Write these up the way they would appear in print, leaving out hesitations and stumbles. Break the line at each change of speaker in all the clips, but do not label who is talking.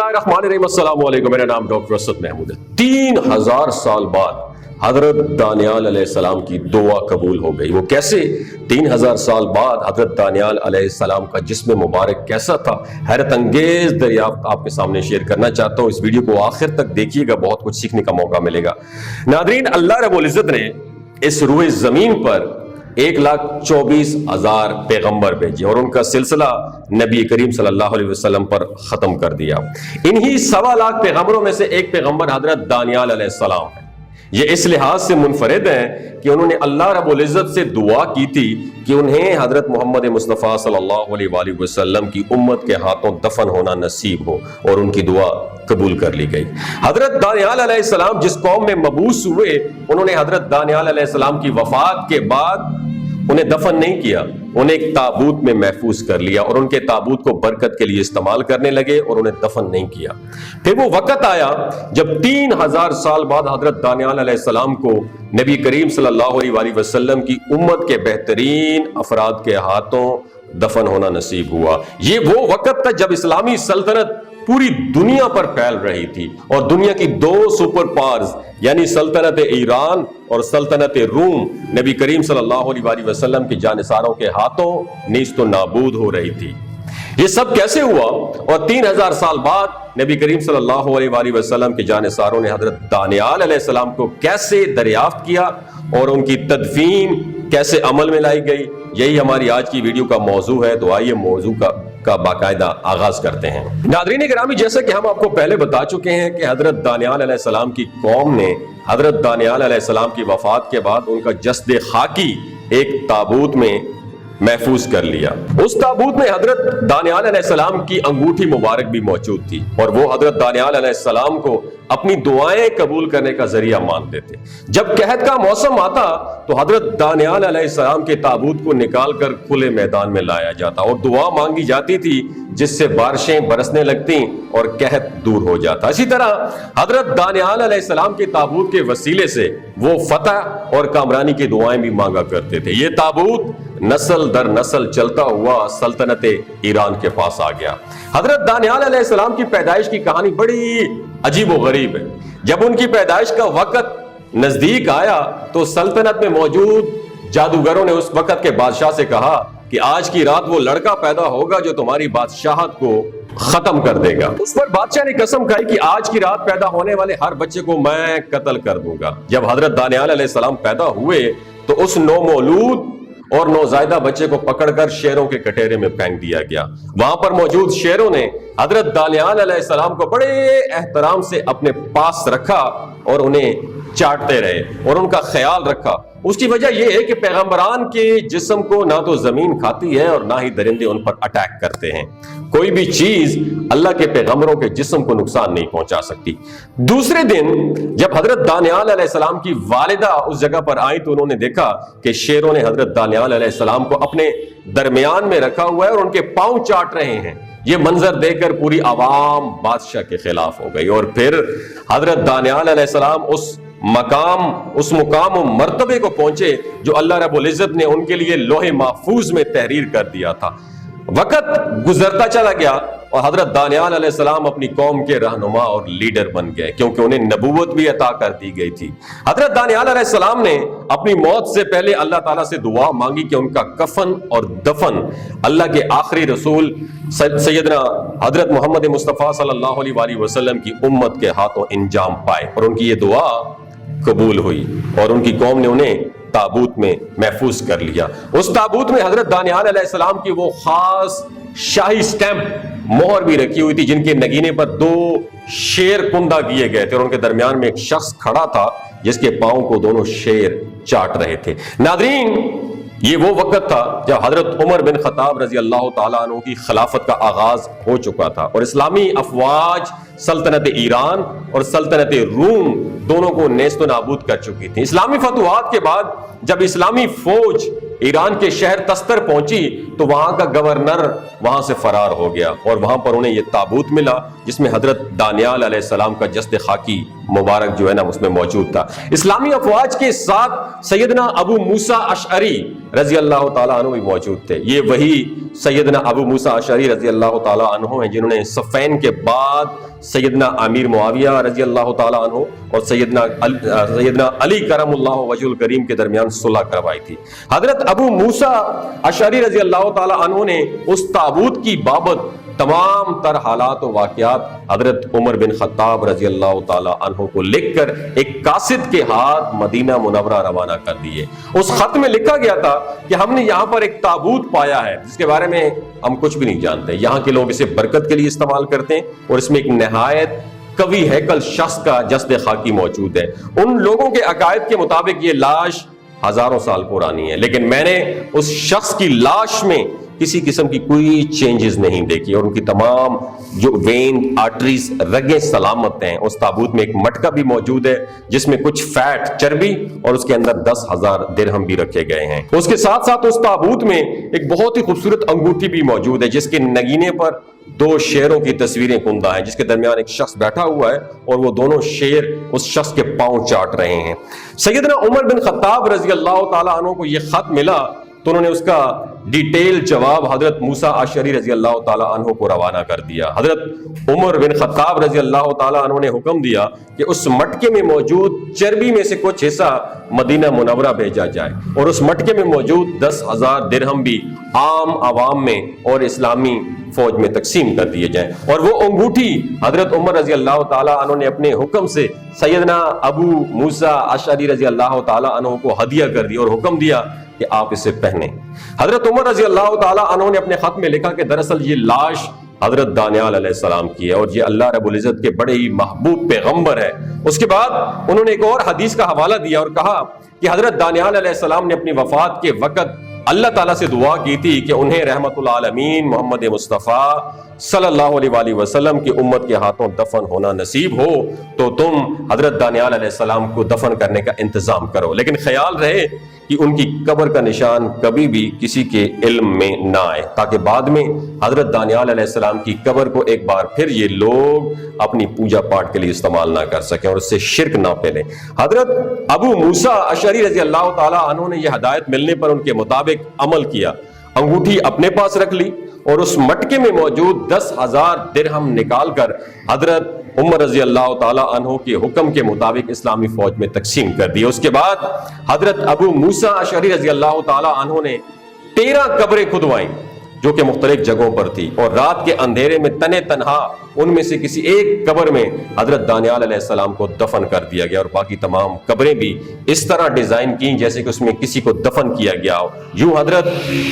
बिस्मिल्लाहिर्रहमानिर्रहीम, अस्सलाम वालेकुम। मेरा नाम डॉक्टर असद महमूद है। 3000 साल बाद हजरत दानियाल अलैहिस्सलाम की दुआ कबूल हो गई। वो कैसे? 3000 साल बाद हजरत दानियाल अलैहिस्सलाम का जिस्म मुबारक कैसा था, हैरत अंगेज दरियाफ्त आपके सामने शेयर करना चाहता हूँ। इस वीडियो को आखिर तक देखिएगा, बहुत कुछ सीखने का मौका मिलेगा। नादरीन, अल्लाह रब्बुल इज्जत ने इस रूए जमीन पर 1,24,000 पैगंबर भेजे और उनका सिलसिला नबी करीम सल्लल्लाहु अलैहि वसल्लम पर खत्म कर दिया। इन्हीं 1.25 लाख पैगंबरों में से एक पैगंबर हजरत दानियाल अलैहिस्सलाम है। ये इस लिहाज से मुनफरिद हैं कि उन्होंने अल्लाह रब्बुल इज्जत से दुआ की थी कि उन्हें हजरत मोहम्मद मुस्तफ़ा सल्लल्लाहु अलैहि वसल्लम की उम्मत के हाथों दफन होना नसीब हो, और उनकी दुआ कबूल कर ली गई। हजरत दानियाल अलैहिस्सलाम जिस कौम में मबूस हुए, उन्होंने हजरत दानियाल अलैहिस्सलाम की वफात के बाद उन्हें दफन नहीं किया, उन्हें एक ताबूत में महफूज कर लिया और उनके ताबूत को बरकत के लिए इस्तेमाल करने लगे और उन्हें दफन नहीं किया। फिर वो वक्त आया जब 3000 साल बाद हजरत दानियाल अलैहिस्सलाम को नबी करीम सल्लल्लाहु अलैहि वसल्लम की उम्मत के बेहतरीन अफराद के हाथों दफन होना नसीब हुआ। ये वो वक्त था जब इस्लामी सल्तनत पूरी दुनिया पर फैल रही थी और दुनिया की 2 सुपर पावर्स यानी सल्तनत ईरान और सल्तनत रूम नबी करीम सल्लल्लाहु अलैहि वसल्लम के जानिसारों के हाथों नीस्त नाबूद हो रही थी। ये सब कैसे हुआ? और 3000 साल बाद नबी करीम सल्लल्लाहु अलैहि वसल्लम के जानिसारों ने हजरत दानियाल अलैहिस्सलाम को कैसे दरियाफ्त किया और उनकी तदफीन कैसे अमल में लाई गई, यही हमारी आज की वीडियो का मौजू है। तो आइए मौजू का बाकायदा आगाज करते हैं। नादरीन गिरामी, जैसा कि हम आपको पहले बता चुके हैं कि हजरत दानियाल अलैहिस्सलाम की कौम ने हजरत दानियाल अलैहिस्सलाम की वफात के बाद उनका जस्द खाकी एक ताबूत में महफूज कर लिया। उस ताबूत में हजरत दानियाल अलैहिस्सलाम की अंगूठी मुबारक भी मौजूद थी और वो हजरत दानियाल अलैहिस्सलाम को अपनी दुआएं कबूल करने का जरिया मानते थे। जब कहत का मौसम आता तो हजरत दानियाल अलैहिस्सलाम के ताबूत को निकाल कर खुले मैदान में लाया जाता और दुआ मांगी जाती थी, जिससे बारिशें बरसने लगती और कहत दूर हो जाता। इसी तरह हजरत दानियाल अलैहिस्सलाम के ताबूत के वसीले से वो फतह और कामरानी की दुआएं भी मांगा करते थे। ये ताबूत नस्ल दर नस्ल चलता हुआ सल्तनत ईरान के पास आ गया। हजरत दानियाल अलैहिस्सलाम की पैदाइश की कहानी बड़ी अजीब व गरीब है। जब उनकी पैदाइश का वक्त नजदीक आया तो सल्तनत में मौजूद जादूगरों ने उस वक्त के बादशाह से कहा कि आज की रात वो लड़का पैदा होगा जो तुम्हारी बादशाहत को खत्म कर देगा। उस पर बादशाह ने कसम खाई कि आज की रात पैदा होने वाले हर बच्चे को मैं कत्ल कर दूंगा। जब हजरत दानियाल अलैहिस्सलाम पैदा हुए तो उस नौमौलूद और नौजायदा बच्चे को पकड़कर शेरों के कटेरे में फेंक दिया गया। वहां पर मौजूद शेरों ने हजरत दानियाल अलैहिस्सलाम को बड़े एहतराम से अपने पास रखा और उन्हें चाटते रहे और उनका ख्याल रखा। उसकी वजह यह है कि पैगंबरान के जिस्म को ना तो जमीन खाती है और ना ही दरिंदे उन पर अटैक करते हैं। कोई भी चीज अल्लाह के पैगंबरों के जिस्म को नुकसान नहीं पहुंचा सकती। दूसरे दिन जब हजरत दानियाल अलैहिस्सलाम की वालिदा उस जगह पर आई तो उन्होंने देखा कि शेरों ने हजरत दानियाल अलैहिस्सलाम को अपने दरमियान में रखा हुआ है और उनके पांव चाट रहे हैं। ये मंजर देखकर पूरी आवाम बादशाह के खिलाफ हो गई और फिर हजरत दानियाल अलैहिस्सलाम उस मुकाम और मर्तबे को पहुंचे जो अल्लाह रब्बुल इज्जत ने उनके लिए लोहे महफूज में तहरीर कर दिया था। वक्त गुजरता चला गया और हजरत दानियाल अलैहिस्सलाम अपनी कौम के रहनुमा और लीडर बन गए, क्योंकि उन्हें नबूवत भी अता कर दी गई थी। हजरत दानियाल अलैहिस्सलाम ने अपनी मौत से पहले अल्लाह ताला से दुआ मांगी कि उनका कफन और दफन अल्लाह के आखिरी रसूल सैयदना हजरत मोहम्मद मुस्तफ़ा सल्लल्लाहु अलैहि वसल्लम की उम्मत के हाथों इंजाम पाए, और उनकी ये दुआ कबूल हुई और उनकी कौम ने उन्हें ताबूत में महफूज कर लिया। उस ताबूत में हजरत दानियाल अलैहिस्सलाम की वो खास शाही स्टैंप मोहर भी रखी हुई थी, जिनके नगीने पर 2 शेर कुंदा किए गए थे और उनके दरमियान में एक शख्स खड़ा था जिसके पांव को दोनों शेर चाट रहे थे। नादरीन, ये वो वक्त था जब हजरत उमर बिन खत्ताब रजी अल्लाह ताला अन्हु की खिलाफत का आगाज हो चुका था और इस्लामी अफवाज सल्तनत ईरान और सल्तनत रूम दोनों को नेस्त नाबूद कर चुकी थी। इस्लामी फतवात के बाद जब इस्लामी फौज ईरान के शहर तस्तर पहुंची तो वहां का गवर्नर वहां से फरार हो गया और वहां पर उन्हें यह ताबूत मिला जिसमें हजरत दानियाल अलैहिस्सलाम का जस्द खाकी मुबारक जो है ना उसमें मौजूद था। इस्लामी अफवाज के साथ सैयदना अबू मूसा अशअरी रजी अल्लाह ताला अन्हु भी मौजूद थे। ये वही सैयदना अबू मूसा अशअरी रजी अल्लाह ताला अन्हु हैं जिन्होंने सफ़ैन के बाद सैयदना अमीर मुआविया रजी अल्लाह ताला अन्हु और सैयदना अली करमुल्लाह वजहुल करीम के दरमियान सुलह करवाई थी। हजरत अबू मूसा अशअरी रजी अल्लाह ताला अन्हु ने उस ताबूत की बाबत तमाम तर हालात और वाक़यात हजरत उमर बिन खत्ताब रजी अल्लाह ताला अन्हु को लिखकर एक कासिद के हाथ मदीना मुनव्वरा रवाना कर दिए। उस खत में लिखा गया था कि हमने यहाँ पर एक ताबूत पाया है जिसके बारे में हम कुछ भी नहीं जानते। यहाँ के लोग इसे बरकत के लिए इस्तेमाल करते हैं और इसमें एक नहायत कवि हैकल शख्स का जस्द खाकी मौजूद है। उन लोगों के अकायद के मुताबिक ये लाश हजारों साल पुरानी है, लेकिन मैंने उस शख्स की लाश में किसी किस्म की कोई चेंजेस नहीं देखी और उनकी तमाम जो वेन आर्टरीज रगें सलामत हैं। उस ताबूत में एक मटका भी मौजूद है जिसमें कुछ फैट चर्बी और उसके अंदर 10,000 दिरहम भी रखे गए हैं। उसके साथ साथ उस ताबूत में एक बहुत ही खूबसूरत अंगूठी भी मौजूद है जिसके नगीने पर 2 शेरों की तस्वीरें कुंदा है, जिसके दरमियान एक शख्स बैठा हुआ है और वो दोनों शेर उस शख्स के पांव चाट रहे हैं। सैयदना उमर बिन खत्ताब रजी अल्लाह ताला अन्हु को यह खत मिला तो उन्होंने उसका डिटेल जवाब हजरत मूसा अशअरी रजी अल्लाह ताला अन्हु को रवाना कर दिया। हजरत उमर बिन खत्ताब रजी अल्लाह ताला अन्हु ने हुक्म दिया कि उस मटके में मौजूद चर्बी में से कुछ हिस्सा मदीना मुनव्वरा भेजा जाए और उस मटके में मौजूद 10,000 दिरहम भी आम आवाम में और इस्लामी फौज में तकसीम कर दिए जाएं। और वो अंगूठी हजरत उमर रजी अल्लाह ताला अन्हु ने अपने हुक्म से सैयदना अबू मूसा अशअरी रजी अल्लाह ताला अन्हु को हदिया कर दी और हुक्म दिया कि आप इसे पहने। हजरत उमर रजी अल्लाह ताला अन्हु ने अपने खत में लिखा कि दरअसल ये लाश हजरत दानियाल अलैहिस्सलाम की है और ये अल्लाह रब्बुल इज्जत के बड़े ही महबूब पैगंबर है। उसके बाद उन्होंने एक और हदीस का हवाला दिया और कहा कि हजरत दानियाल अलैहिस्सलाम ने अपनी वफात के वक्त अल्लाह ताला से दुआ की थी कि उन्हें रहमतुल आलमीन मोहम्मद मुस्तफ़ा सल्लल्लाहु अलैहि वसल्लम की उम्मत के हाथों दफन होना नसीब हो तो तुम हजरत दानियाल अलैहिस्सलाम को दफन करने का इंतजाम करो, लेकिन ख्याल रहे कि उनकी कब्र का निशान कभी भी किसी के इल्म में ना आए, ताकि बाद में हजरत दानियाल अलैहिस्सलाम की कब्र को एक बार फिर ये लोग अपनी पूजा पाठ के लिए इस्तेमाल ना कर सकें और उससे शिरक ना फैले। हजरत अबू मूसा अशअरी रजी अल्लाह ताला अन्हु ने यह हदायत मिलने पर उनके मुताबिक अमल किया, अंगूठी अपने पास रख ली और उस मटके में मौजूद 10,000 दिरहम निकाल कर हजरत उमर रजी अल्लाह ताला अन्हु के हुक्म के मुताबिक इस्लामी फौज में तकसीम कर दी। उसके बाद हजरत अबू मूसा अशअरी रजी अल्लाह ताला अन्हु ने 13 कब्रें खुदवाई जो कि मुख्तलिफ जगहों पर थी और रात के अंधेरे में तने तनहा उनमें से किसी एक कब्र में हजरत दानियाल अलैहिस्सलाम को दफन कर दिया गया और बाकी तमाम कब्रें भी इस तरह डिजाइन की जैसे कि उसमें किसी को दफन किया गया हो। यूं हजरत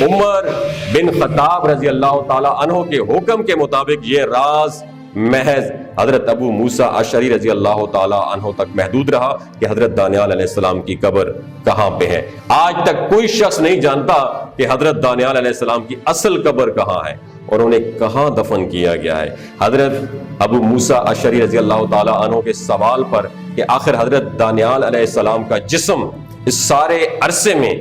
उमर बिन खत्ताब रजी अल्लाह ताला अन्हु के हुक्म के मुताबिक ये राज महज हजरत अबू मूसा अशअरी रजी अल्लाह ताला अन्हु तक महदूद रहा कि हजरत दानियाल अलैहिस्सलाम की कब्र कहां पे है। आज तक कोई शख्स नहीं जानता कि हजरत दानियाल अलैहिस्सलाम की असल कब्र कहां है और उन्हें कहां दफन किया गया है। हजरत अबू मूसा अशअरी रजी अल्लाह ताला अन्हु के सवाल पर कि आखिर हजरत दानियाल अलैहिस्सलाम का जिस्म इस सारे अरसे में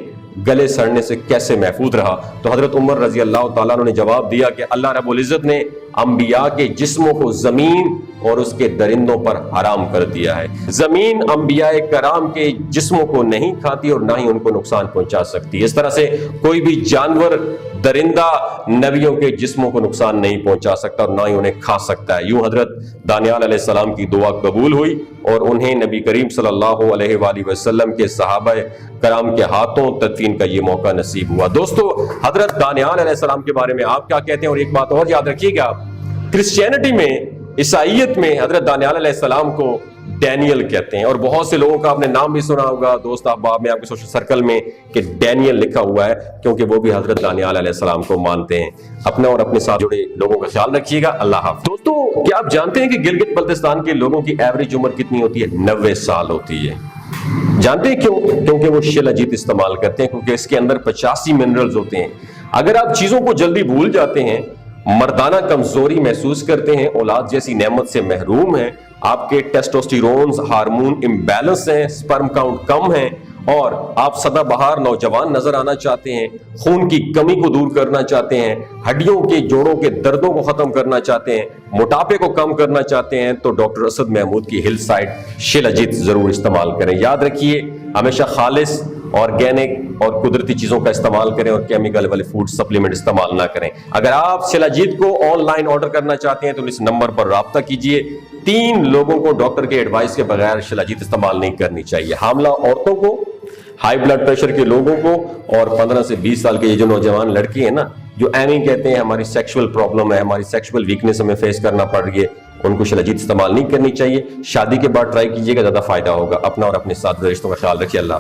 गले सड़ने से कैसे महफूज रहा, तो हजरत उमर रजी अल्लाह ताला ने जवाब दिया कि अल्लाह रब्बुल इज्जत ने अंबिया के जिस्मों को जमीन और उसके दरिंदों पर हराम कर दिया है। जमीन अंबिया कराम के जिस्मों को नहीं खाती और ना ही उनको नुकसान पहुंचा सकती। इस तरह से कोई भी जानवर दरिंदा नबियों के जिस्मों को नुकसान नहीं पहुंचा सकता और ना ही उन्हें खा सकता है। यूं हजरत दानियाल अलैहिस्सलाम की दुआ कबूल हुई और उन्हें नबी करीम सल्लल्लाहु अलैहि वसल्लम के सहाबा कराम के हाथों तदफीन का ये मौका नसीब हुआ। दोस्तों, हजरत दानियाल अलैहिस्सलाम के बारे में आप क्या कहते हैं? और एक बात और याद रखिएगा, क्रिश्चियनिटी में, ईसाईयत में हजरत दानियाल अलैहिस्सलाम को डैनियल कहते हैं और बहुत से लोगों का आपने नाम भी सुना होगा दोस्त अहबाब में, आपके सोशल सर्कल में, कि डैनियल लिखा हुआ है क्योंकि वो भी हजरत दानियाल अलैहिस्सलाम को मानते हैं। अपने और अपने साथ जुड़े लोगों का ख्याल रखिएगा। अल्लाह हाफ़िज़। दोस्तों, क्या आप जानते हैं कि गिलगित बल्तिस्तान के लोगों की एवरेज उम्र कितनी होती है? 90 साल होती है। जानते हैं क्यों? क्योंकि वो शिलाजीत इस्तेमाल करते हैं, क्योंकि इसके अंदर 85 मिनरल्स होते हैं। अगर आप चीजों को जल्दी भूल जाते हैं, मर्दाना कमजोरी महसूस करते हैं, औलाद जैसी नेमत से महरूम हैं, आपके टेस्टोस्टेरोन हार्मोन इम्बैलेंस हैं, स्पर्म काउंट कम है اور آپ سدا بہار نوجوان نظر آنا چاہتے ہیں، خون کی کمی کو دور کرنا چاہتے ہیں، ہڈیوں کے جوڑوں کے دردوں کو ختم کرنا چاہتے ہیں، موٹاپے کو کم کرنا چاہتے ہیں، تو ڈاکٹر اسد محمود کی ہل سائٹ شیلاجیت ضرور استعمال کریں۔ یاد رکھیے ہمیشہ خالص آرگینک اور قدرتی چیزوں کا استعمال کریں اور کیمیکل والے فوڈ سپلیمنٹ استعمال نہ کریں۔ اگر آپ شیلاجیت کو آن لائن آرڈر کرنا چاہتے ہیں تو اس نمبر پر رابطہ کیجئے۔ 3 لوگوں کو ڈاکٹر کے ایڈوائس کے بغیر شیلاجیت استعمال نہیں کرنی چاہیے: حاملہ عورتوں کو، ہائی بلڈ پریشر کے لوگوں کو، اور 15 سے 20 سال کے یہ جو نوجوان لڑکی ہیں نا، جو ایویں کہتے ہیں ہماری سیکشول پرابلم ہے، ہماری سیکشول ویکنس ہمیں فیس کرنا پڑ رہی ہے، ان کو شیلاجیت استعمال نہیں کرنی چاہیے۔ شادی کے بعد ٹرائی کیجیے گا، زیادہ فائدہ ہوگا۔ اپنا اور اپنے ساتھ رشتوں کا خیال رکھیے۔ اللہ